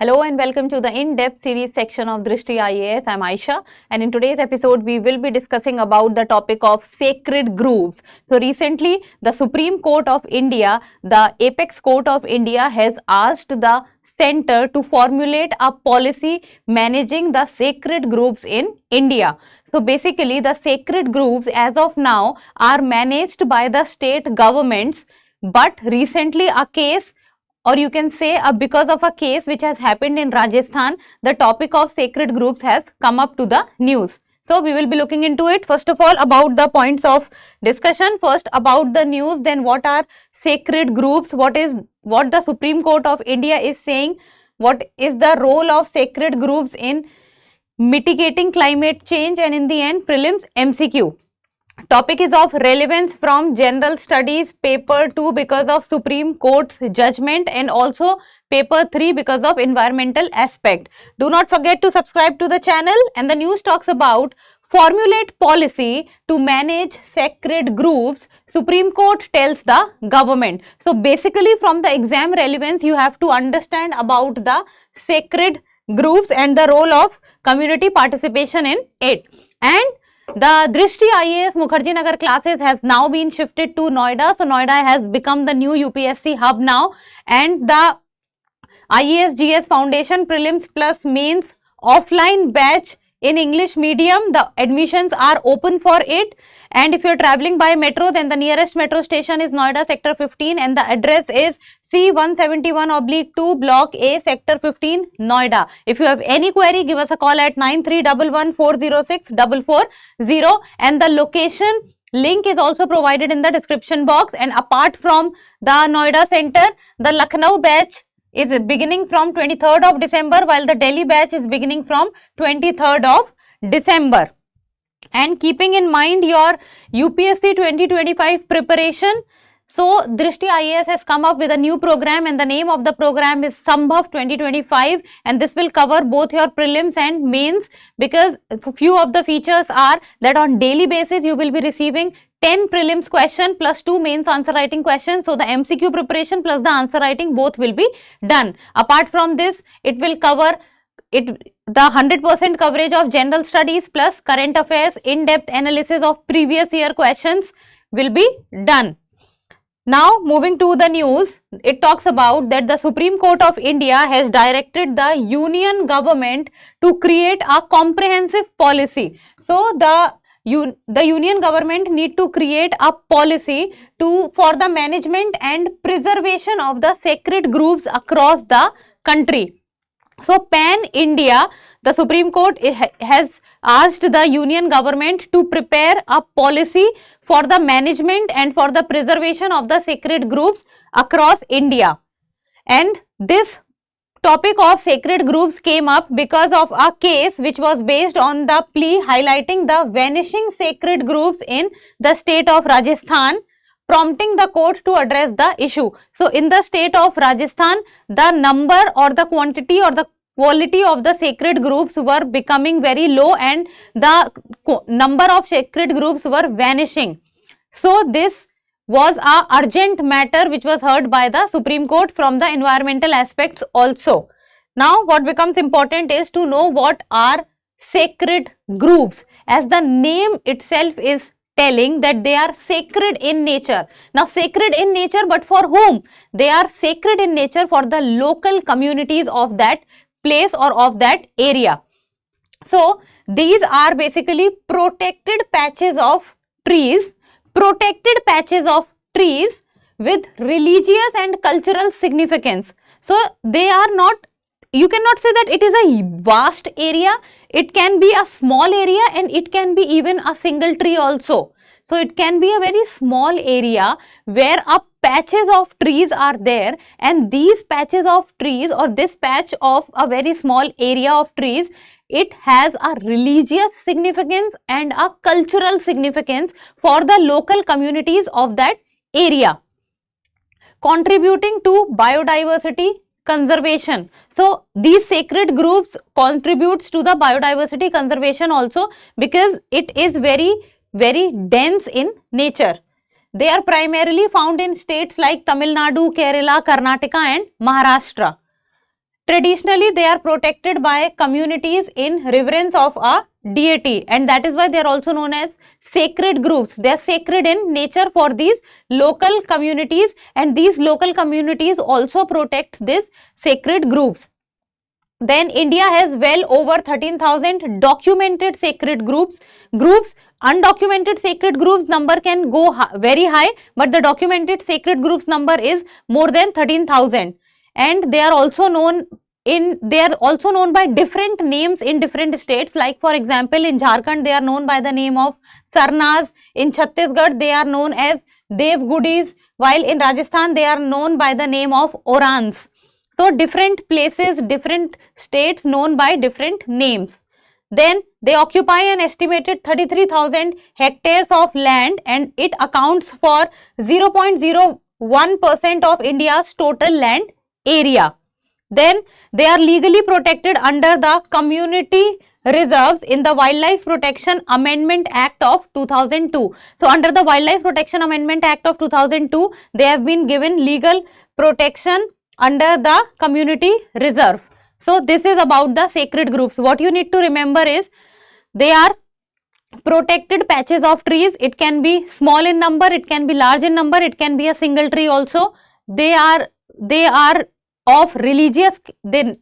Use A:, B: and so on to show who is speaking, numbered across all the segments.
A: Hello and welcome to the in-depth series section of Drishti IAS. I'm Aisha, and in today's episode we will be discussing about the topic of sacred groves. So recently the Supreme Court of India, the Apex Court of India, has asked the center to formulate a policy managing the sacred groves in India. So basically the sacred groves as of now are managed by the state governments, but recently a case, or you can say because of a case which has happened in Rajasthan, the topic of sacred groves has come up to the news. So we will be looking into it. First of all, about the points of discussion. First about the news, then what are sacred groves, what the Supreme Court of India is saying, what is the role of sacred groves in mitigating climate change, and in the end prelims MCQ. Topic is of relevance from general studies paper 2 because of Supreme Court's judgment, and also paper 3 because of environmental aspect. Do not forget to subscribe to the channel. And the news talks about formulate policy to manage sacred groves, Supreme Court tells the government. So basically from the exam relevance you have to understand about the sacred groves and the role of community participation in it. And the Drishti IAS Mukherjee Nagar classes has now been shifted to Noida. So Noida has become the new UPSC hub now, and the IAS GS Foundation Prelims plus Mains offline batch in English medium, the admissions are open for it. And if you are traveling by metro, then the nearest metro station is Noida Sector 15 and the address is C171/2 Block A Sector 15 Noida. If you have any query, give us a call at 9311406440, and the location link is also provided in the description box. And apart from the Noida center, the Lucknow batch is beginning from 23rd of December, while the Delhi batch is beginning from 23rd of December. And keeping in mind your UPSC 2025 preparation, so Drishti IAS has come up with a new program, and the name of the program is Sambhav 2025, and this will cover both your prelims and mains, because few of the features are that on daily basis you will be receiving 10 prelims question plus 2 mains answer writing questions. So the MCQ preparation plus the answer writing both will be done. Apart from this, it will cover the 100% coverage of general studies plus current affairs, in-depth analysis of previous year questions will be done. Now moving to the news, it talks about that the Supreme Court of India has directed the union government to create a comprehensive policy. So the union government need to create a policy for the management and preservation of the sacred groves across the country. So pan India, the Supreme Court has asked the union government to prepare a policy for the management and for the preservation of the sacred groves across India. And this topic of sacred groves came up because of a case which was based on the plea highlighting the vanishing sacred groves in the state of Rajasthan, prompting the court to address the issue. So in the state of Rajasthan, the number or the quantity or the quality of the sacred groves were becoming very low, and the number of sacred groves were vanishing. So this was a urgent matter which was heard by the Supreme Court from the environmental aspects also. Now what becomes important is to know what are sacred groves, as the name itself is telling that they are sacred in nature. Now sacred in nature, but for whom? They are sacred in nature for the local communities of that place or of that area. So these are basically protected patches of trees with religious and cultural significance. So they are not, you cannot say that it is a vast area, it can be a small area and it can be even a single tree also. So it can be a very small area where patches of trees are there, and these patches of trees or this patch of a very small area of trees, it has a religious significance and a cultural significance for the local communities of that area, contributing to biodiversity conservation. So these sacred groves contributes to the biodiversity conservation also, because it is very dense in nature. They are primarily found in states like Tamil Nadu, Kerala, Karnataka and Maharashtra. traditionally they are protected by communities in reverence of a deity, and that is why they are also known as sacred groves. They are sacred in nature for these local communities, and these local communities also protect these sacred groves. Then India has well over 13,000 documented sacred groves. Undocumented sacred groves number can go very high, but the documented sacred groves number is more than 13,000, and they are also known by different names in different states. Like for example, in Jharkhand they are known by the name of Sarnas, in Chhattisgarh they are known as Devgudis, while in Rajasthan they are known by the name of Orans. So different places, different states known by different names. Then they occupy an estimated 33,000 hectares of land, and it accounts for 0.01% of India's total land area. Then they are legally protected under the community reserves in the Wildlife Protection Amendment Act of 2002. So under the Wildlife Protection Amendment Act of 2002, they have been given legal protection under the community reserve. So this is about the sacred groves. What you need to remember is they are protected patches of trees. It can be small in number, it can be large in number, it can be a single tree also. They are of religious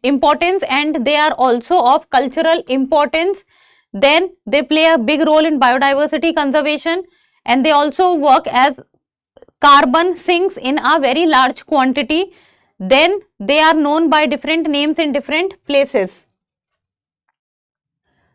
A: importance, and they are also of cultural importance. Then they play a big role in biodiversity conservation, and they also work as carbon sinks in a very large quantity. Then they are known by different names in different places.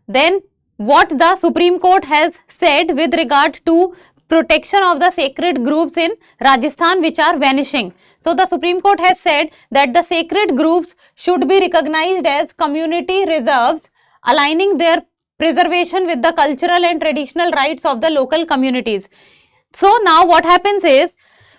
A: Then what the Supreme Court has said with regard to protection of the sacred groves in Rajasthan which are vanishing. So the Supreme Court has said that the sacred groves should be recognized as community reserves, aligning their preservation with the cultural and traditional rights of the local communities. So now what happens is,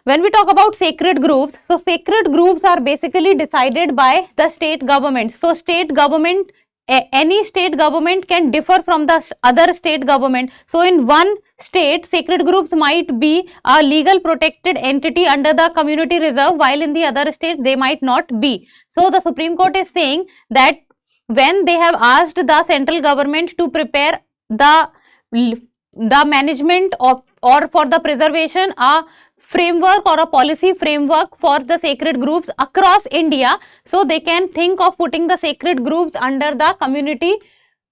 A: when we talk about sacred groves, so sacred groves are basically decided by the state government. So state government, any state government can differ from the other state government. So in one state, sacred groves might be a legal protected entity under the community reserve, while in the other state they might not be. So the Supreme Court is saying that when they have asked the central government to prepare the management of or for the preservation a framework or a policy framework for the sacred groves across India, so they can think of putting the sacred groves under the community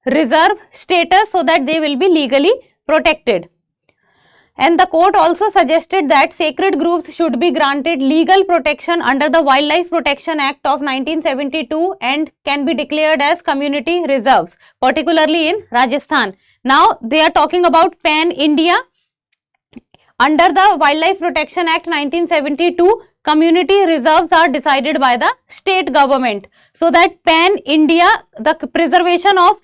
A: reserve status so that they will be legally protected. And the court also suggested that sacred groves should be granted legal protection under the Wildlife Protection Act of 1972 and can be declared as community reserves, particularly in Rajasthan. Now they are talking about Pan India. Under the Wildlife Protection Act 1972, community reserves are decided by the state government, so that Pan India, the preservation of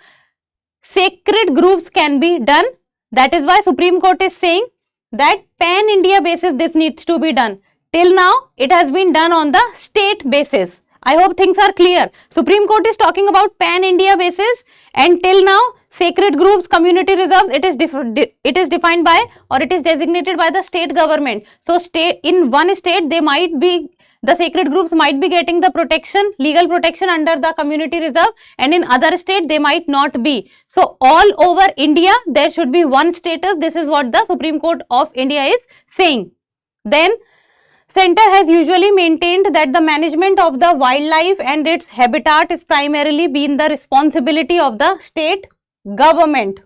A: sacred groves can be done. That is why Supreme Court is saying that Pan India basis this needs to be done. Till now it has been done on the state basis. I hope things are clear. Supreme Court is talking about Pan India basis, and till now sacred groves, community reserves, it is defined by or it is designated by the state government. So in one state they might be, the sacred groves might be getting the protection, legal protection under the community reserve, and in other state they might not be. So all over India there should be one status. This is what the Supreme Court of India is saying. Then Center has usually maintained that the management of the wildlife and its habitat is primarily been the responsibility of the state government.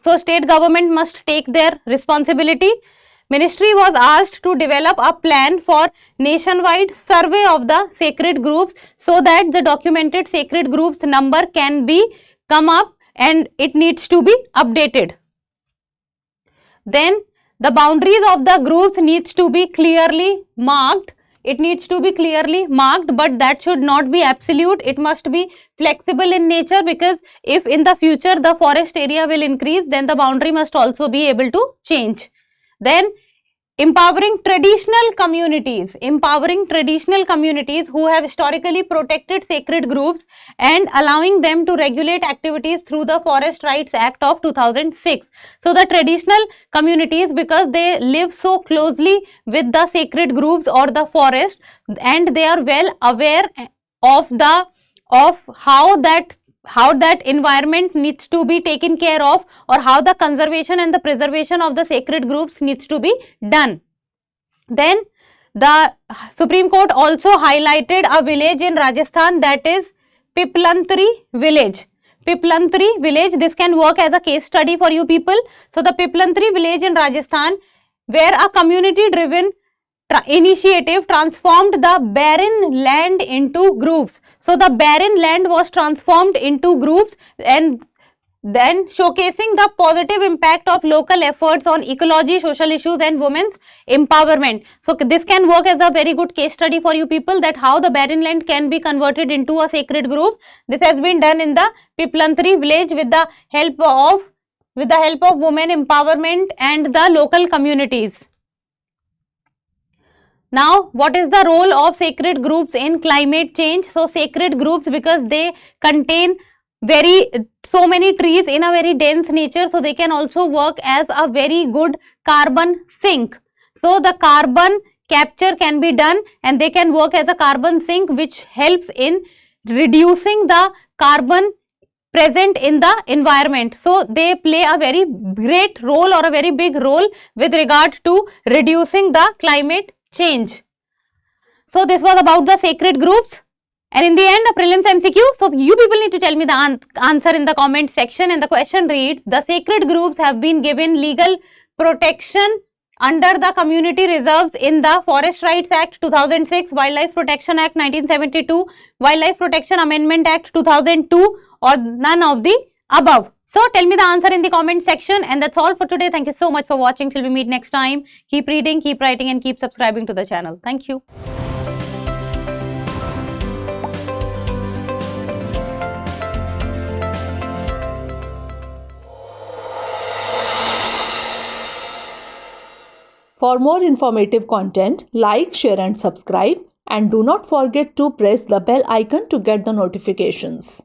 A: So state government must take their responsibility. Ministry was asked to develop a plan for nationwide survey of the sacred groves so that the documented sacred groves number can be come up and it needs to be updated. Then the boundaries of the groves needs to be clearly marked. It needs to be clearly marked, but that should not be absolute. It must be flexible in nature, because if in the future the forest area will increase, then the boundary must also be able to change. Then empowering traditional communities who have historically protected sacred groves and allowing them to regulate activities through the Forest Rights Act of 2006. So the traditional communities, because they live so closely with the sacred groves or the forest, and they are well aware of the of how that environment needs to be taken care of, or how the conservation and the preservation of the sacred groves needs to be done. Then the Supreme Court also highlighted a village in Rajasthan, that is Piplantri village. Piplantri village, this can work as a case study for you people. So the Piplantri village in Rajasthan, where a community driven initiative transformed the barren land into groves. So the barren land was transformed into groves, and then showcasing the positive impact of local efforts on ecology, social issues and women's empowerment. So this can work as a very good case study for you people, that how the barren land can be converted into a sacred grove. This has been done in the Piplantri village with the help of women empowerment and the local communities. Now, what is the role of sacred groves in climate change? So sacred groves, because they contain so many trees in a very dense nature, so they can also work as a very good carbon sink. So the carbon capture can be done, and they can work as a carbon sink, which helps in reducing the carbon present in the environment. So they play a very great role, or a very big role, with regard to reducing the climate change. So this was about the sacred groves. And in the end, a prelims MCQ. So you people need to tell me the answer in the comment section, and the question reads: the sacred groves have been given legal protection under the community reserves in the Forest Rights Act 2006, Wildlife Protection Act 1972, Wildlife Protection Amendment Act 2002, or none of the above. So tell me the answer in the comment section, and that's all for today. Thank you so much for watching. Till we meet next time, keep reading, keep writing and keep subscribing to the channel. Thank you.
B: For more informative content, like, share and subscribe, and do not forget to press the bell icon to get the notifications.